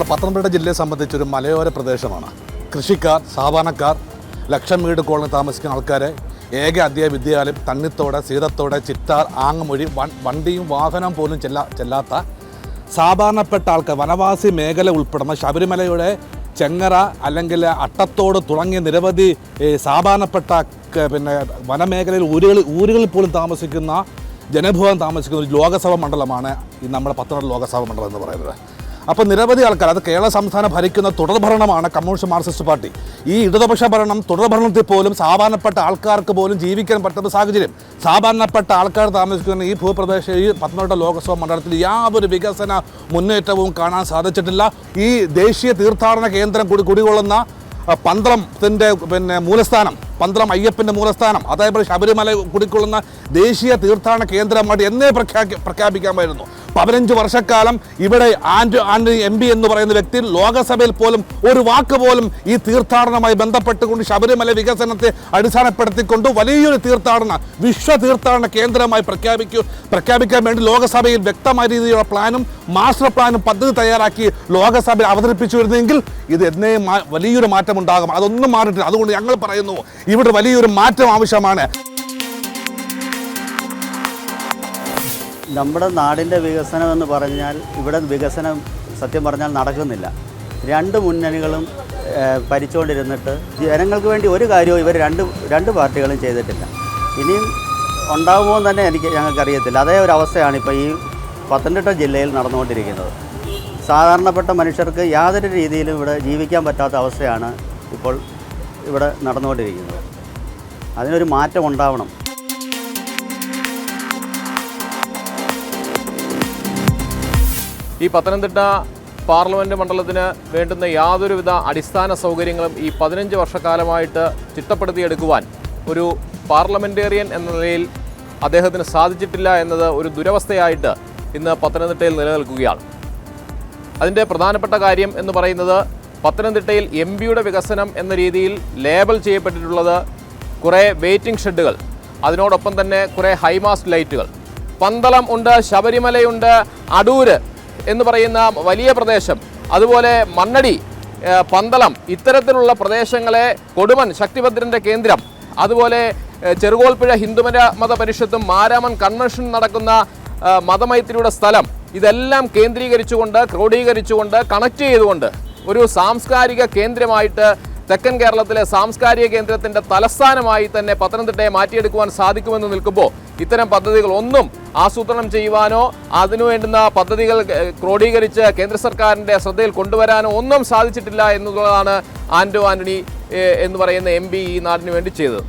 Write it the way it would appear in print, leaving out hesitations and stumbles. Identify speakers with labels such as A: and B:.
A: പത്തനംതിട്ട ജില്ലയെ സംബന്ധിച്ചൊരു മലയോര പ്രദേശമാണ്. കൃഷിക്കാർ, സാധാരണക്കാർ, ലക്ഷം വീട് കോളനി താമസിക്കുന്ന ആൾക്കാരെ ഏക അധ്യായ വിദ്യാലയം, തണ്ണിത്തോട്, സീതത്തോട്, ചിറ്റാർ, ആങ്ങമൊഴി, വണ്ടിയും വാഹനം പോലും ചെല്ലാത്ത സാധാരണപ്പെട്ട ആൾക്കാർ, വനവാസി മേഖല ഉൾപ്പെടുന്ന ശബരിമലയുടെ ചെങ്ങറ അല്ലെങ്കിൽ അട്ടത്തോട് തുടങ്ങിയ നിരവധി സാധാരണപ്പെട്ട വനമേഖലയിൽ ഊരുകളിൽ പോലും താമസിക്കുന്ന ജനവിഭാഗം താമസിക്കുന്ന ഒരു ലോകസഭാ മണ്ഡലമാണ് ഈ നമ്മുടെ പത്തനംതിട്ട ലോകസഭാ മണ്ഡലം എന്ന് പറയുന്നത്. അപ്പോൾ നിരവധി ആൾക്കാർ, അത് കേരള സംസ്ഥാനം ഭരിക്കുന്ന തുടർഭരണമാണ് കമ്മ്യൂണിസ്റ്റ് മാർക്സിസ്റ്റ് പാർട്ടി. ഈ ഇടതുപക്ഷ ഭരണം, തുടർഭരണത്തിൽ പോലും സാധാരണപ്പെട്ട ആൾക്കാർക്ക് പോലും ജീവിക്കാൻ പറ്റുന്ന സാഹചര്യം, സാധാരണപ്പെട്ട ആൾക്കാർ താമസിക്കുന്ന ഈ ഭൂപ്രദേശം, ഈ പത്തനംതിട്ട ലോകസഭാ മണ്ഡലത്തിൽ യാതൊരു വികസന മുന്നേറ്റവും കാണാൻ സാധിച്ചിട്ടില്ല. ഈ ദേശീയ തീർത്ഥാടന കേന്ദ്രം കുടികൊള്ളുന്ന പന്തളത്തിൻ്റെ മൂലസ്ഥാനം, പന്തളം അയ്യപ്പൻ്റെ മൂലസ്ഥാനം, അതേപോലെ ശബരിമല കുടിക്കൊള്ളുന്ന ദേശീയ തീർത്ഥാടന കേന്ദ്രമായിട്ട് എന്നേ പ്രഖ്യാപിക്കാമായിരുന്നു. 15 വർഷക്കാലം ഇവിടെ ആന്റണി MP എന്ന് പറയുന്ന വ്യക്തി ലോകസഭയിൽ പോലും ഒരു വാക്ക് പോലും ഈ തീർത്ഥാടനവുമായി ബന്ധപ്പെട്ടുകൊണ്ട് ശബരിമല വികസനത്തെ അടിസ്ഥാനപ്പെടുത്തിക്കൊണ്ട് വലിയൊരു വിശ്വ തീർത്ഥാടന കേന്ദ്രമായി പ്രഖ്യാപിക്കാൻ വേണ്ടി ലോകസഭയിൽ വ്യക്തമായ രീതിയിലുള്ള പ്ലാനും മാസ്റ്റർ പ്ലാനും പദ്ധതി തയ്യാറാക്കി ലോകസഭയിൽ അവതരിപ്പിച്ചു വരുന്നെങ്കിൽ ഇത് എന്നേ വലിയൊരു മാറ്റം ഉണ്ടാകും. അതൊന്നും മാറിയിട്ടില്ല. അതുകൊണ്ട് ഞങ്ങൾ പറയുന്നു, ഇവിടെ വലിയൊരു മാറ്റം ആവശ്യമാണ്.
B: നമ്മുടെ നാടിൻ്റെ വികസനം എന്ന് പറഞ്ഞാൽ ഇവിടെ വികസനം സത്യം പറഞ്ഞാൽ നടക്കുന്നില്ല. രണ്ട് മുന്നണികളും ഭരിച്ചുകൊണ്ടിരുന്നിട്ട് ജനങ്ങൾക്ക് വേണ്ടി ഒരു കാര്യവും ഇവർ രണ്ട് പാർട്ടികളും ചെയ്തിട്ടില്ല. ഇനിയും ഉണ്ടാകുമോ എന്ന് തന്നെ ഞങ്ങൾക്കറിയത്തില്ല. അതേ ഒരു അവസ്ഥയാണ് ഇപ്പോൾ ഈ പത്തനംതിട്ട ജില്ലയിൽ നടന്നുകൊണ്ടിരിക്കുന്നത്. സാധാരണപ്പെട്ട മനുഷ്യർക്ക് യാതൊരു രീതിയിലും ഇവിടെ ജീവിക്കാൻ പറ്റാത്ത അവസ്ഥയാണ് ഇപ്പോൾ ഇവിടെ നടന്നുകൊണ്ടിരിക്കുന്നത്. അതിനൊരു മാറ്റം ഉണ്ടാവണം.
C: ഈ പത്തനംതിട്ട പാർലമെൻറ്റ് മണ്ഡലത്തിന് വേണ്ടുന്ന യാതൊരുവിധ അടിസ്ഥാന സൗകര്യങ്ങളും ഈ 15 വർഷക്കാലമായിട്ട് ചിട്ടപ്പെടുത്തിയെടുക്കുവാൻ ഒരു പാർലമെൻറ്റേറിയൻ എന്ന നിലയിൽ അദ്ദേഹത്തിന് സാധിച്ചിട്ടില്ല എന്നത് ഒരു ദുരവസ്ഥയായിട്ട് ഇന്ന് പത്തനംതിട്ടയിൽ നിലനിൽക്കുകയാണ്. അതിൻ്റെ പ്രധാനപ്പെട്ട കാര്യം എന്ന് പറയുന്നത്, പത്തനംതിട്ടയിൽ MP-യുടെ വികസനം എന്ന രീതിയിൽ ലേബൽ ചെയ്യപ്പെട്ടിട്ടുള്ളത് കുറേ വെയിറ്റിംഗ് ഷെഡുകൾ, അതിനോടൊപ്പം തന്നെ കുറേ ഹൈമാസ്റ്റ് ലൈറ്റുകൾ. പന്തളം ഉണ്ട്, ശബരിമലയുണ്ട്, അടൂര് എന്ന് പറയുന്ന വലിയ പ്രദേശം, അതുപോലെ മണ്ണടി, പന്തളം, ഇത്തരത്തിലുള്ള പ്രദേശങ്ങളെ കൊടുമൺ ശക്തിഭദ്രൻ്റെ കേന്ദ്രം, അതുപോലെ ചെറുകോൽപ്പുഴ ഹിന്ദുമത പരിഷത്തും മാരാമൺ കൺവെൻഷൻ നടക്കുന്ന മതമൈത്രിയുടെ സ്ഥലം, ഇതെല്ലാം കേന്ദ്രീകരിച്ചുകൊണ്ട്, ക്രോഡീകരിച്ചുകൊണ്ട്, കണക്ട് ചെയ്തുകൊണ്ട് ഒരു സാംസ്കാരിക കേന്ദ്രമായിട്ട് തെക്കൻ കേരളത്തിലെ സാംസ്കാരിക കേന്ദ്രത്തിൻ്റെ തലസ്ഥാനമായി തന്നെ പത്തനംതിട്ടയെ മാറ്റിയെടുക്കുവാൻ സാധിക്കുമെന്ന് നിൽക്കുമ്പോൾ ഇത്തരം പദ്ധതികൾ ഒന്നും ആസൂത്രണം ചെയ്യുവാനോ അതിനു വേണ്ടുന്ന പദ്ധതികൾ ക്രോഡീകരിച്ച് കേന്ദ്ര സർക്കാരിൻ്റെ ശ്രദ്ധയിൽ കൊണ്ടുവരാനോ ഒന്നും സാധിച്ചിട്ടില്ല എന്നുള്ളതാണ് ആന്റണി എന്ന് പറയുന്ന MP ഈ നാടിന് വേണ്ടി ചെയ്തത്.